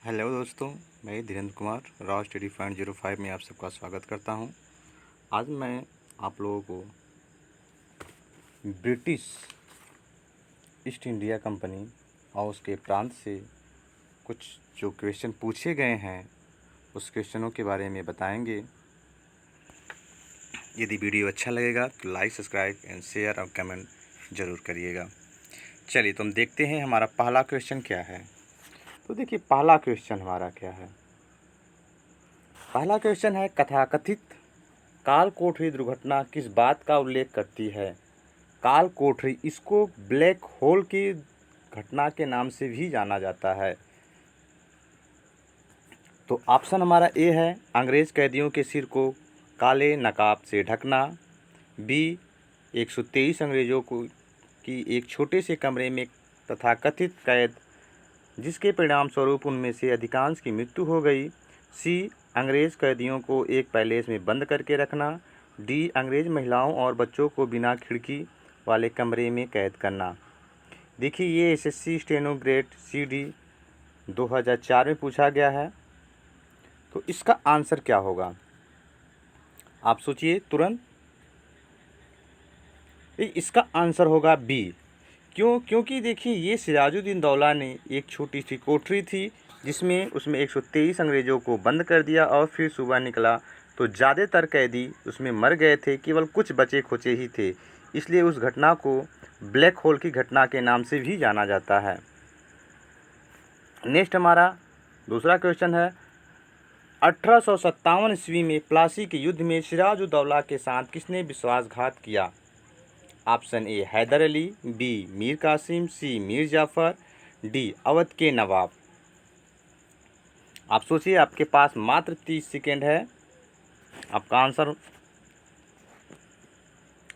Hello दोस्तों, मैं Dhirendra Kumar Rao study point 05 में आप सबका स्वागत करता हूं। आज मैं आप लोगों को ब्रिटिश ईस्ट इंडिया कंपनी और उसके प्रांत से कुछ जो क्वेश्चन पूछे गए हैं उस क्वेश्चनों के बारे में बताएंगे। यदि वीडियो अच्छा लगेगा तो लाइक, सब्सक्राइब एंड शेयर और कमेंट ज़रूर करिएगा। चलिए तो हम देखते हैं हमारा पहला क्वेश्चन क्या है। तो देखिए पहला क्वेश्चन हमारा क्या है। पहला क्वेश्चन है, कथाकथित काल कोठरी दुर्घटना किस बात का उल्लेख करती है। काल कोठरी, इसको ब्लैक होल की घटना के नाम से भी जाना जाता है। तो ऑप्शन हमारा ए है, अंग्रेज कैदियों के सिर को काले नकाब से ढकना। बी, 123 अंग्रेजों को की एक छोटे से कमरे में तथाकथित कैद, जिसके परिणाम स्वरूप उनमें से अधिकांश की मृत्यु हो गई। सी, अंग्रेज कैदियों को एक पैलेस में बंद करके रखना। डी, अंग्रेज महिलाओं और बच्चों को बिना खिड़की वाले कमरे में कैद करना। देखिए ये एसएससी स्टेनो ग्रेड CD 2004 में पूछा गया है। तो इसका आंसर क्या होगा, आप सोचिए तुरंत। इसका आंसर होगा बी। क्योंकि देखिए ये सिराजुद्दीन दौला ने एक छोटी सी कोठरी थी जिसमें उसमें 123 अंग्रेज़ों को बंद कर दिया और फिर सुबह निकला तो ज़्यादातर कैदी उसमें मर गए थे, केवल कुछ बचे खुचे ही थे। इसलिए उस घटना को ब्लैक होल की घटना के नाम से भी जाना जाता है। नेक्स्ट हमारा दूसरा क्वेश्चन है, 1857 ईस्वी में प्लासी के युद्ध में सिराजुद्दौला के साथ किसने विश्वासघात किया। Option A, Haidar Ali. B, Mir Qasim. C, Mir Jafar. D, Awadh के नवाब। आप सोचिए, आपके पास मात्र 30 सेकेंड है। आपका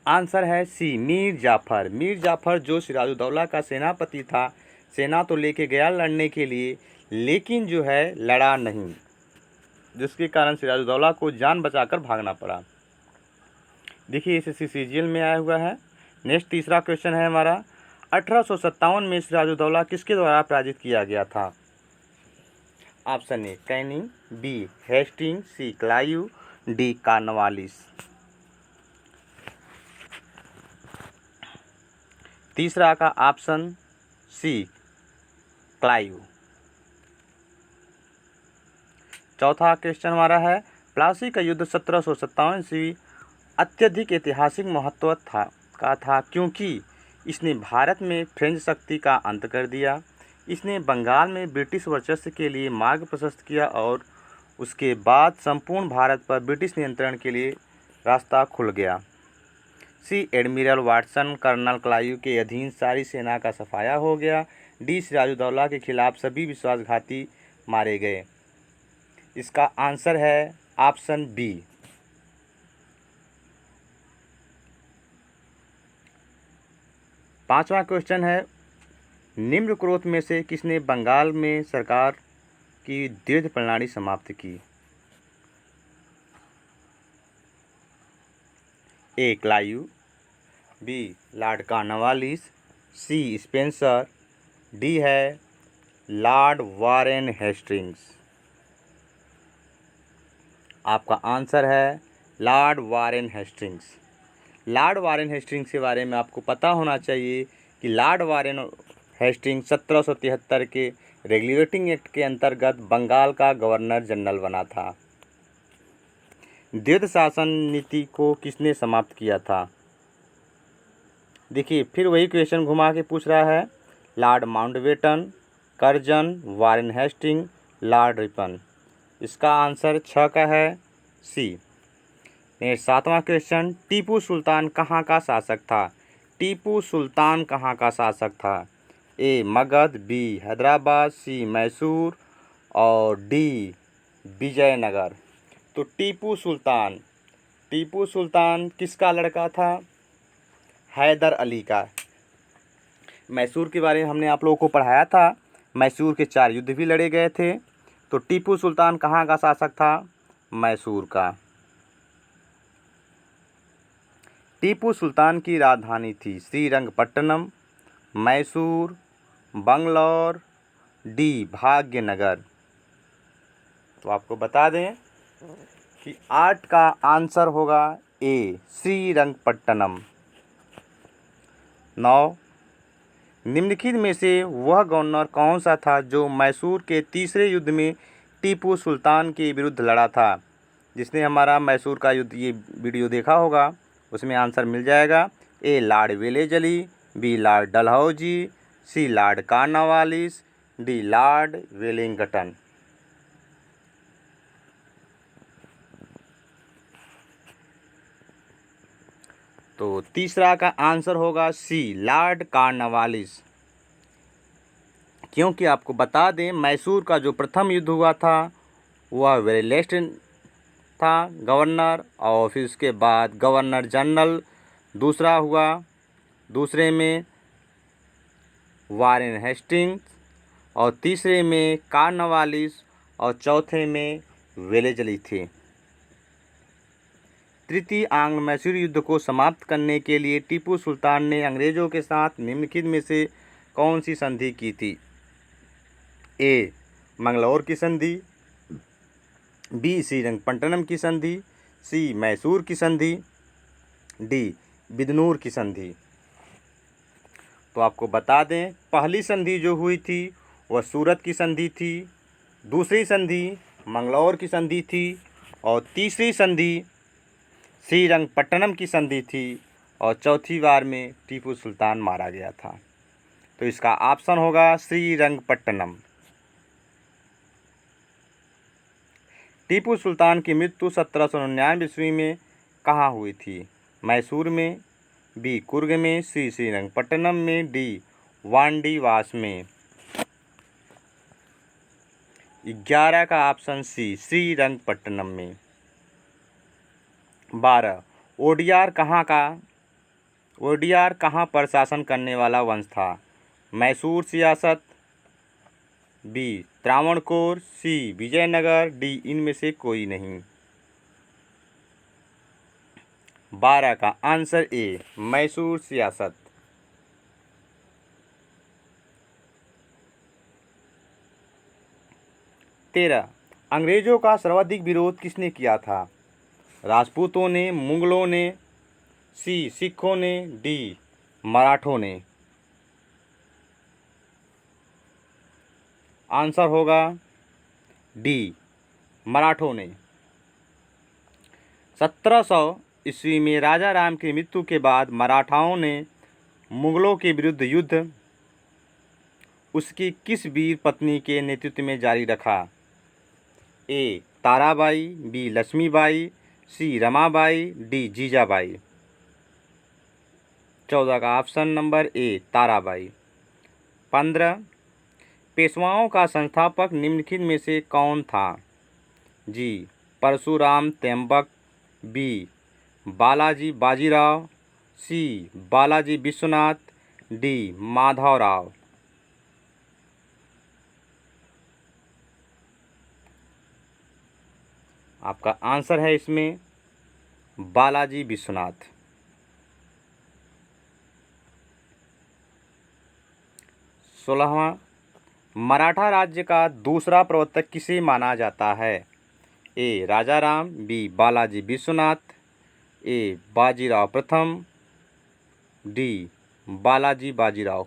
आंसर है सी, मीर जाफ़र। मीर जाफ़र जो सिराजुद्दौला का सेनापति था, सेना तो लेके गया लड़ने के लिए, लेकिन जो है लड़ा नहीं, जिसके कारण सिराजुद्दौला को जान बचाकर भागना पड़ा। देखिए एसएससी सीजीएल में आया हुआ है। नेक्स्ट तीसरा क्वेश्चन है हमारा, 1857 में सिराजुद्दौला किसके द्वारा पराजित किया गया था। Option A, Canning. B, Hasting. C, Clive. D, Cornwallis. तीसरा का ऑप्शन सी, क्लाइव। चौथा क्वेश्चन हमारा है, प्लासी का युद्ध 1757 ईस्वी अत्यधिक ऐतिहासिक महत्व था क्योंकि इसने भारत में फ्रेंच शक्ति का अंत कर दिया। इसने बंगाल में ब्रिटिश वर्चस्व के लिए मार्ग प्रशस्त किया और उसके बाद संपूर्ण भारत पर ब्रिटिश नियंत्रण के लिए रास्ता खुल गया। सी, एडमिरल वाटसन कर्नल क्लाइव के अधीन सारी सेना का सफाया हो गया। डी, सिराजुद्दौला के खिलाफ सभी विश्वासघाती मारे गए। इसका आंसर है ऑप्शन बी। पांचवा क्वेश्चन है, निम्न उपरोक्त में से किसने बंगाल में सरकार की दीर्घ प्रणाली समाप्त की। A, Clive. B, Lord Cornwallis. C, Spencer. D है लॉर्ड वारेन हेस्टिंग्स। आपका आंसर है Lord Warren Hastings. Lord Warren Hastings के बारे में आपको पता होना चाहिए कि लॉर्ड वारेन हेस्टिंग्स 1773 के रेगुलेटिंग एक्ट के अंतर्गत बंगाल का गवर्नर जनरल बना था। द्वैध शासन नीति को किसने समाप्त किया था। देखिए फिर वही क्वेश्चन घुमा के पूछ रहा है, Lord Mountbatten, Curzon, Warren Hasting, Lord Ripon. इसका आंसर 6 का है सी। सातवां क्वेश्चन, टीपू सुल्तान कहाँ का शासक था। टीपू सुल्तान कहाँ का शासक था। ए, मगध। बी, हैदराबाद। सी, मैसूर। और डी, विजयनगर। तो टीपू सुल्तान किसका लड़का था, हैदर अली का। मैसूर के बारे में हमने आप लोगों को पढ़ाया था, मैसूर के 4 युद्ध भी लड़े गए थे। तो टीपू सुल्तान कहाँ का शासक था, मैसूर का। टीपू सुल्तान की राजधानी थी श्रीरंगपट्टनम, मैसूर, बंगलौर। डी, भाग्यनगर। तो आपको बता दें कि 8 का आंसर होगा ए, श्रीरंगपट्टनम। 9, निम्नलिखित में से वह गवर्नर कौन सा था जो मैसूर के तीसरे युद्ध में टीपू सुल्तान के विरुद्ध लड़ा था? जिसने हमारा मैसूर का युद्ध ये वीडियो देखा होगा उसमें आंसर मिल जाएगा। A, Lord Wellesley, B, Lord Dalhousie, C, Lord Cornwallis, D, Lord Wellington. तो तीसरा का आंसर होगा सी, लॉर्ड कॉर्नवालिस। क्योंकि आपको बता दें मैसूर का जो प्रथम युद्ध हुआ था वह वेलेस्ट था गवर्नर, और फिर उसके बाद गवर्नर जनरल दूसरा हुआ, दूसरे में वारेन हेस्टिंग्स, और तीसरे में कॉर्नवालिस, और चौथे में वेलेजली थे। तृतीय आंग्ल मैसूर युद्ध को समाप्त करने के लिए टीपू सुल्तान ने अंग्रेज़ों के साथ निम्नलिखित में से कौन सी संधि की थी? ए, मंगलौर की संधि, बी, श्रीरंगपट्टनम की संधि, सी, मैसूर की संधि, डी, बिदनूर की संधि। तो आपको बता दें पहली संधि जो हुई थी वह सूरत की संधि थी, दूसरी संधि मंगलौर की संधि थी, और तीसरी संधि श्रीरंगपट्टनम की संधि थी, और चौथी बार में टीपू सुल्तान मारा गया था। तो इसका ऑप्शन होगा श्रीरंगपट्टनम। टीपू सुल्तान की मृत्यु 1799 ईस्वी में कहाँ हुई थी? मैसूर में, बी, कुर्ग में, सी, श्रीरंगपट्टनम में, डी, वांडीवास में। 11 का ऑप्शन सी, श्रीरंगपट्टनम में। 12, ओडियार कहाँ पर शासन करने वाला वंश था? मैसूर सियासत, बी, त्रावणकोर, सी, विजयनगर, डी, इनमें से कोई नहीं। 12 का आंसर ए, मैसूर सियासत। 13, अंग्रेजों का सर्वाधिक विरोध किसने किया था? राजपूतों ने, मुगलों ने, सी, सिखों ने, डी, मराठों ने। आंसर होगा डी, मराठों ने। 1700 ईस्वी में राजा राम की मृत्यु के बाद मराठाओं ने मुगलों के विरुद्ध युद्ध उसकी किस वीर पत्नी के नेतृत्व में जारी रखा? ए, ताराबाई, बी, लक्ष्मीबाई, सी, रमाबाई, डी, जीजाबाई। 14 का ऑप्शन नंबर ए, ताराबाई। 15, पेशवाओं का संस्थापक निम्नलिखित में से कौन था? जी, परशुराम त्र्यंबक, बी, बालाजी बाजीराव, सी, बालाजी विश्वनाथ, डी, माधवराव। आपका आंसर है इसमें बालाजी विश्वनाथ। 16वां, मराठा राज्य का दूसरा प्रवर्तक किसे माना जाता है? ए, राजाराम, बी, बालाजी विश्वनाथ, ए, बाजीराव प्रथम, डी, बालाजी बाजीराव।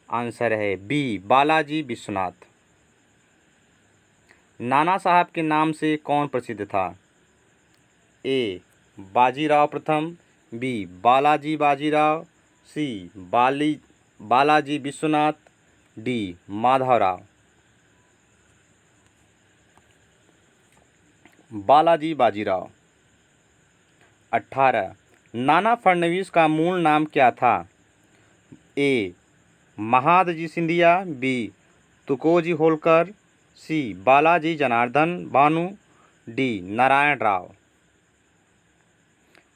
आंसर है बी, बालाजी विश्वनाथ। नाना साहब के नाम से कौन प्रसिद्ध था? ए, बाजीराव प्रथम, बी, बालाजी बाजीराव, सी, बालाजी विश्वनाथ, डी, माधवराव। बालाजी बाजीराव। 18, नाना फडणवीस का मूल नाम क्या था? ए, महादजी सिंधिया, बी, तुकोजी होलकर, सी, बालाजी जनार्दन भानु, डी, नारायण राव।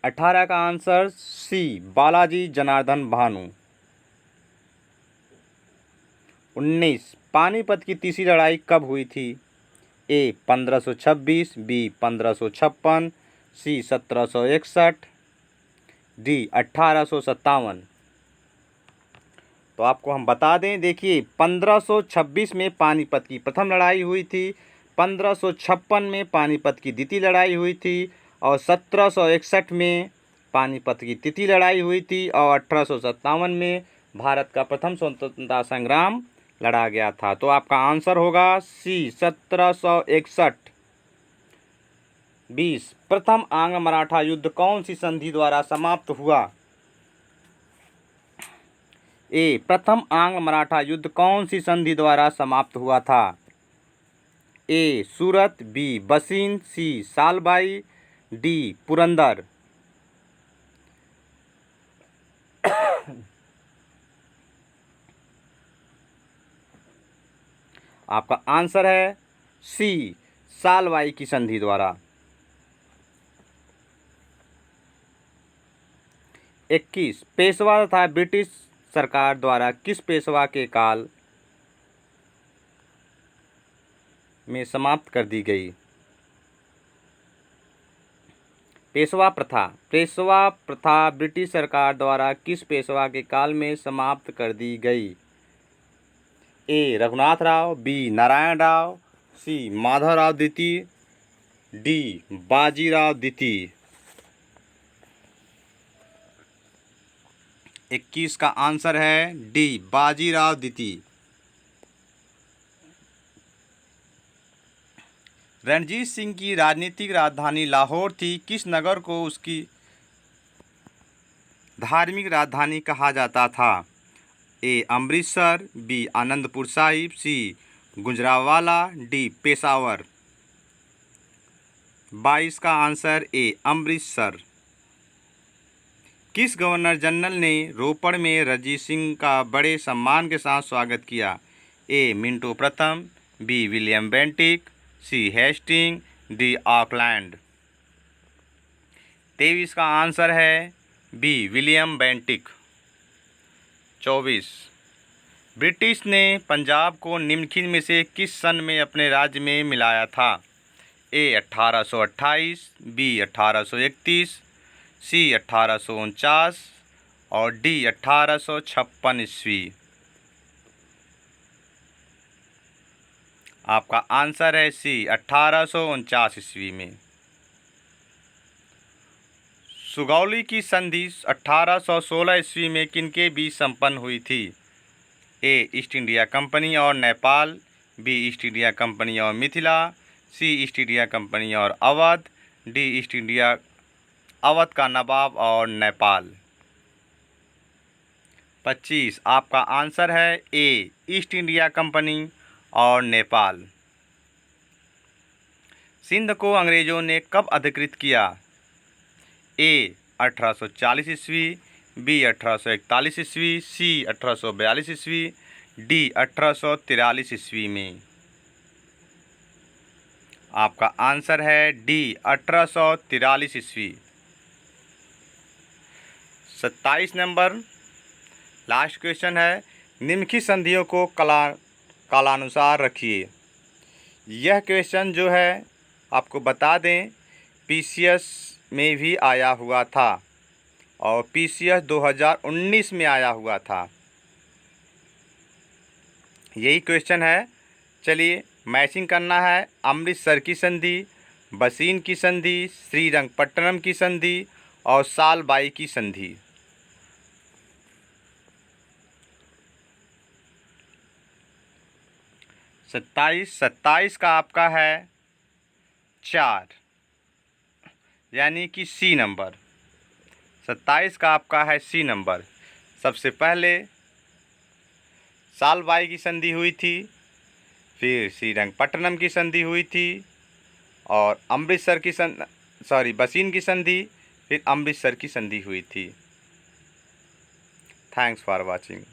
18 का आंसर सी, बालाजी जनार्दन भानु। 19, पानीपत की तीसरी लड़ाई कब हुई थी? ए, 1526, बी, 1556, सी, 1761, डी, 1857। तो तो आपको हम बता दें, देखिए 1526 में पानीपत की प्रथम लड़ाई हुई थी, 1556 में पानीपत की द्वितीय लड़ाई हुई थी और 1761 में पानीपत की तृतीय लड़ाई हुई थी और 1857 में भारत का प्रथम स्वतंत्रता संग्राम लड़ा गया था। तो आपका आंसर होगा सी 1761। 20 प्रथम आंग्ल मराठा युद्ध कौन सी संधि द्वारा समाप्त हुआ? ए प्रथम आंग्ल मराठा युद्ध कौन सी संधि द्वारा समाप्त हुआ था? ए सूरत, बी बसीन, सी सालबाई, डी पुरंदर। आपका आंसर है सी सालबाई की संधि द्वारा। 21 पेशवा तथा ब्रिटिश सरकार द्वारा किस पेशवा के काल में समाप्त कर दी गई? पेशवा प्रथा ब्रिटिश सरकार द्वारा किस पेशवा के काल में समाप्त कर दी गई? ए रघुनाथ राव, बी नारायण राव, सी माधवराव द्वितीय, डी बाजीराव द्वितीय। 21 का आंसर है डी बाजीराव द्वितीय। रणजीत सिंह की राजनीतिक राजधानी लाहौर थी, किस नगर को उसकी धार्मिक राजधानी कहा जाता था? ए अमृतसर, बी आनंदपुर साहिब, सी गुजरांवाला, डी पेशावर। 22 का आंसर ए अमृतसर। किस गवर्नर जनरल ने रोपड़ में रणजीत सिंह का बड़े सम्मान के साथ स्वागत किया? ए मिंटो प्रथम, बी विलियम बेंटिक, सी हेस्टिंग, डी ऑकलैंड। 23 का आंसर है बी विलियम बेंटिक। 24 ब्रिटिश ने पंजाब को निम्नलिखित में से किस सन में अपने राज्य में मिलाया था? ए 1828, बी 1831, सी 1849 और डी 1856 ईस्वी। आपका आंसर है सी 1849 ईस्वी में। सुगौली की संधि 1816 ईस्वी में किनके बीच संपन्न हुई थी? ए ईस्ट इंडिया कंपनी और Nepal, B East India Company और Mithila, C East India Company और Awadh, D East India Awadh का नवाब और नेपाल। 25 आपका आंसर है ए ईस्ट इंडिया कंपनी और नेपाल। सिंध को अंग्रेजों ने कब अधिकृत किया? ए 1840 ईस्वी, बी 1841 ईस्वी, सी 1842 ईस्वी, डी 1843 ईस्वी में। आपका आंसर है डी 1843 ईस्वी। 27 नंबर लास्ट क्वेश्चन है, निम्नलिखित संधियों को कालानुसार रखिए। यह क्वेश्चन जो है आपको बता दें पीसीएस में भी आया हुआ था और पीसीएस 2019 में आया हुआ था। यही क्वेश्चन है। चलिए मैचिंग करना है। अमृतसर की संधि, बसीन की संधि, श्रीरंगपट्टनम की संधि और सालबाई की संधि। सत्ताईस का आपका है 4 यानी कि सी नंबर। 27 का आपका है सी नंबर। सबसे पहले सालबाई की संधि हुई थी, फिर श्रीरंगपट्टनम की संधि हुई थी और बसीन की संधि, फिर अमृतसर की संधि हुई थी। Thanks for watching.